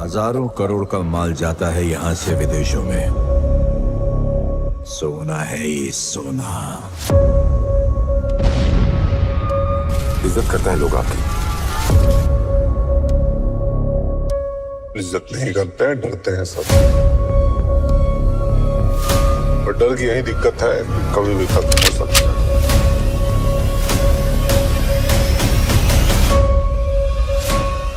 हजारों करोड़ का माल जाता है यहाँ से विदेशों में। सोना है ये सोना। इज्जत करता है लोग आपकी, इज्जत नहीं करते हैं, डरते हैं सब। और डर की यही दिक्कत है कि कभी भी खत्म हो सकता है।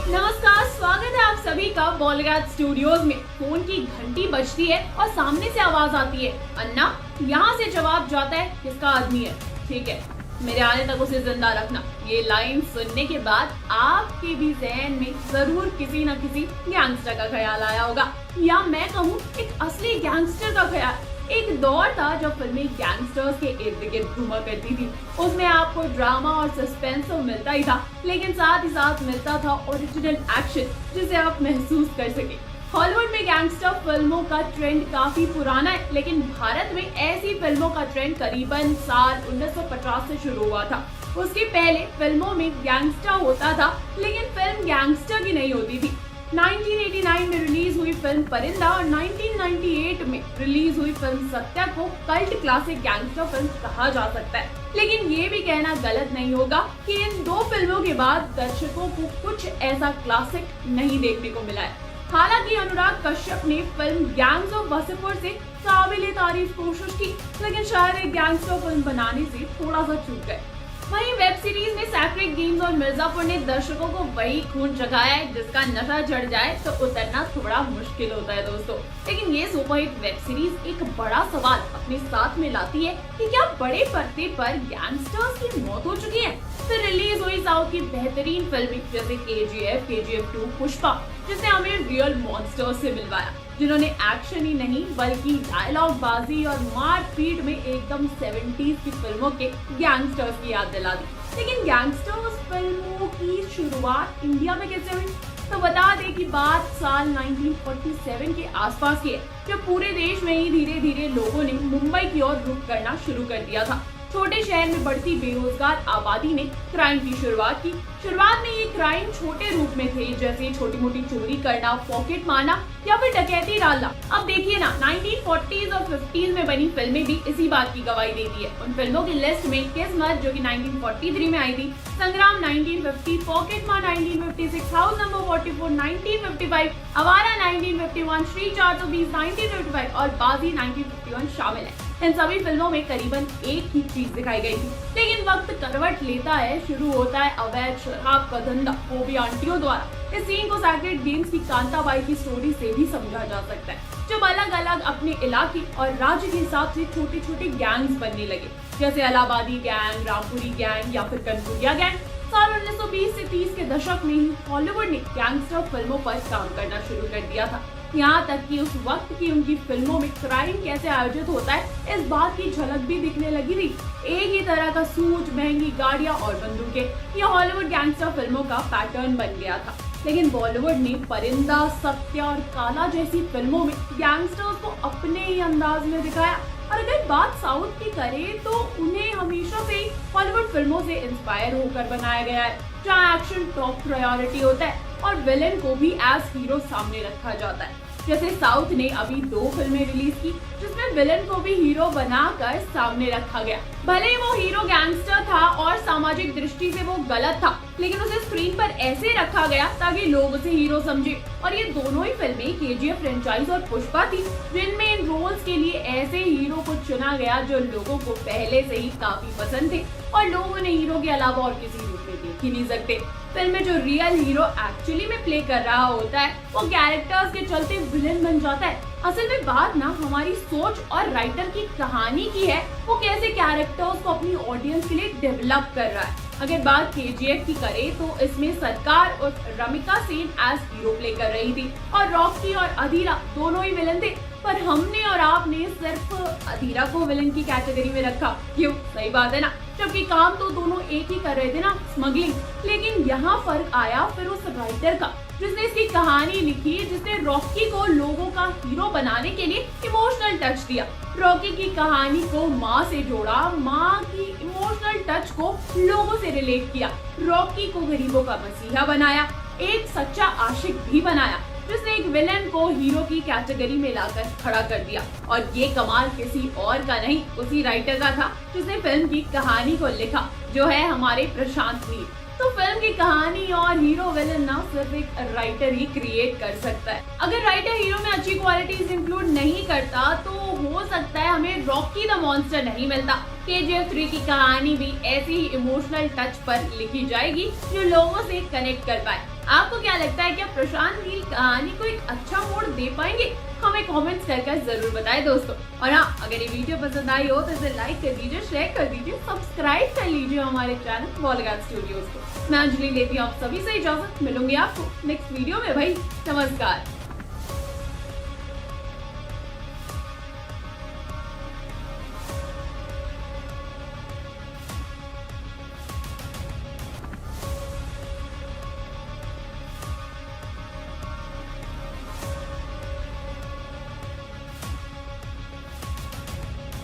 नमस्कार, स्वागत है आप सभी का बॉलीवुड स्टूडियोज में। फोन की घंटी बजती है और सामने से आवाज आती है, अन्ना। यहाँ से जवाब जाता है, किसका आदमी है? ठीक है, मेरे आने तक उसे जिंदा रखना। ये लाइन सुनने के बाद आपके भी जहन में जरूर किसी न किसी गैंगस्टर का ख्याल आया होगा, या मैं कहूँ एक असली गैंगस्टर का ख्याल। एक दौर था जब फिल्में गैंगस्टर्स के इर्द गिर्द घुमा करती थी। उसमें आपको ड्रामा और सस्पेंस तो मिलता ही था, लेकिन साथ ही साथ मिलता था ओरिजिनल एक्शन, जिसे आप महसूस कर सके। हॉलीवुड में गैंगस्टर फिल्मों का ट्रेंड काफी पुराना है, लेकिन भारत में ऐसी फिल्मों का ट्रेंड करीबन साल 1950 से शुरू हुआ था। उसके पहले फिल्मों में गैंगस्टर होता था, लेकिन फिल्म गैंगस्टर की नहीं होती थी। 1989 में रिलीज हुई फिल्म परिंदा और 1998 में रिलीज हुई फिल्म सत्या को कल्ट क्लासिक गैंगस्टर फिल्म कहा जा सकता है। लेकिन ये भी कहना गलत नहीं होगा कि इन दो फिल्मों के बाद दर्शकों को कुछ ऐसा क्लासिक नहीं देखने को मिला है। हालांकि अनुराग कश्यप ने फिल्म गैंग्स ऑफ वासेपुर से काबिले तारीफ कोशिश की, लेकिन शायद एक गैंगस्टर फिल्म बनाने से थोड़ा सा चूक गए। वहीं वेब सीरीज में सैक्रेड गेम्स और मिर्जापुर ने दर्शकों को वही खून जगाया है जिसका नशा चढ़ जाए तो उतरना थोड़ा मुश्किल होता है दोस्तों। लेकिन ये सुपरहिट वेब सीरीज एक बड़ा सवाल अपने साथ में लाती है कि क्या बड़े पर्दे पर गैंगस्टर्स की मौत हो चुकी है? फिर रिलीज हुई साउथ की बेहतरीन फिल्में जैसे KGF, KGF 2, पुष्पा, जिसने हमें रियल मॉन्स्टर्स से मिलवाया, जिन्होंने एक्शन ही नहीं बल्कि डायलॉग बाजी और मारपीट में एकदम 70s की फिल्मों के गैंगस्टर्स की याद दिला दी। लेकिन गैंगस्टर्स फिल्मों की शुरुआत इंडिया में कैसे हुई? तो बता दें कि बात साल 1947 के आसपास की है, जब पूरे देश में ही धीरे धीरे लोगों ने मुंबई की ओर रुख करना शुरू कर दिया था। छोटे शहर में बढ़ती बेरोजगार आबादी ने क्राइम की शुरुआत की। शुरुआत में ये क्राइम छोटे रूप में थे, जैसे छोटी मोटी चोरी करना, पॉकेट मारना या फिर डकैती डालना। अब देखिए ना, 1940s और 50s में बनी फिल्में भी इसी बात की गवाही देती है। उन फिल्मों की लिस्ट में किस्मत जो कि 1943 में आई थी, संग्राम 1950, पॉकेट मार 1956, हाउस नंबर 44 1955, आवारा 1951, श्री 420 1955 और बाजी 1951 शामिल है। इन सभी फिल्मों में करीबन एक ही चीज दिखाई गई थी, लेकिन वक्त करवट लेता है, शुरू होता है अवैध शराब का धंधा, वो भी आंटियों द्वारा। इस सीन को सैक्रेड गेम्स की कांताबाई की स्टोरी से भी समझा जा सकता है, जब अलग अलग अपने इलाके और राज्य के हिसाब से छोटे छोटे गैंग्स बनने लगे, जैसे इलाहाबादी गैंग, रामपुरी गैंग या फिर कनपुरिया गैंग। साल 1920 से 30 के दशक में ही हॉलीवुड ने गैंगस्टर फिल्मों पर काम करना शुरू कर दिया था। यहाँ तक कि उस वक्त की उनकी फिल्मों में क्राइम कैसे आयोजित होता है, इस बात की झलक भी दिखने लगी थी। एक ही तरह का सूट, महंगी गाड़ियाँ और बंदूकें, यह हॉलीवुड गैंगस्टर फिल्मों का पैटर्न बन गया था। लेकिन बॉलीवुड ने परिंदा, सत्या और काला जैसी फिल्मों में गैंगस्टर्स को अपने ही अंदाज में दिखाया। और अगर बात साउथ की करें तो उन्हें हमेशा से हॉलीवुड फिल्मों से इंस्पायर होकर बनाया गया है, जहाँ एक्शन टॉप प्रायोरिटी होता है और विलेन को भी एज हीरो सामने रखा जाता है। जैसे साउथ ने अभी 2 फिल्में रिलीज की जिसमें विलेन को भी हीरो बनाकर सामने रखा गया। भले ही वो हीरो गैंगस्टर था और सामाजिक दृष्टि से वो गलत था, लेकिन उसे स्क्रीन पर ऐसे रखा गया ताकि लोग उसे हीरो समझे। और ये दोनों ही फिल्में KGF फ्रेंचाइज और पुष्पा थी, जिनमें इन रोल्स के लिए ऐसे हीरो को चुना गया जो लोगों को पहले से ही काफी पसंद थे और लोग उन्हें हीरो के अलावा और किसी रूप में देख ही नहीं सकते। फिल्म में जो रियल हीरो एक्चुअली में प्ले कर रहा होता है, वो कैरेक्टर्स के चलते विलेन बन जाता है। असल में बात ना हमारी सोच और राइटर की कहानी की है, वो कैसे कैरेक्टर्स को अपनी ऑडियंस के लिए डेवलप कर रहा है। अगर बात KGF की करें तो इसमें सरकार और Ramika Sen as hero play कर रही थी और रॉकी और अधीरा दोनों ही विलन थे, पर हमने और आपने सिर्फ अधीरा को विलन की कैटेगरी में रखा। क्यों? सही बात है ना, जबकि काम तो दोनों एक ही कर रहे थे ना, स्मगलिंग। लेकिन यहाँ फर्क आया फिर उस राइटर का, जिसने इसकी कहानी लिखी, जिसने रॉकी को लोगों का हीरो बनाने के लिए इमोशनल टच दिया। रॉकी की कहानी को माँ से जोड़ा, माँ की इमोशनल टच को लोगों से रिलेट किया, रॉकी को गरीबों का मसीहा बनाया, एक सच्चा आशिक भी बनाया। जिसने एक विलन को हीरो की कैटेगरी में लाकर खड़ा कर दिया। और ये कमाल किसी और का नहीं, उसी राइटर का था जिसने फिल्म की कहानी को लिखा, जो है हमारे प्रशांत नील। तो फिल्म की कहानी और हीरो विलन ना सिर्फ एक राइटर ही क्रिएट कर सकता है। अगर राइटर हीरो में अच्छी क्वालिटीज इंक्लूड नहीं करता तो हो सकता है हमें रॉकी द मॉन्स्टर नहीं मिलता। KGF 3 की कहानी भी ऐसी ही इमोशनल टच पर लिखी जाएगी जो लोगों से कनेक्ट कर पाए। आपको क्या लगता है, क्या प्रशांत नील कहानी को एक अच्छा मोड़ दे पाएंगे? हमें कमेंट्स कर जरूर बताएं दोस्तों। और हाँ, अगर ये वीडियो पसंद आई हो तो इसे लाइक कर दीजिए, शेयर कर दीजिए, सब्सक्राइब कर लीजिए हमारे चैनल बॉलीवुड स्टूडियोज को। मैं अंजलि लेती हूँ आप सभी से इजाजत, मिलूंगी आपको नेक्स्ट वीडियो में भाई। नमस्कार।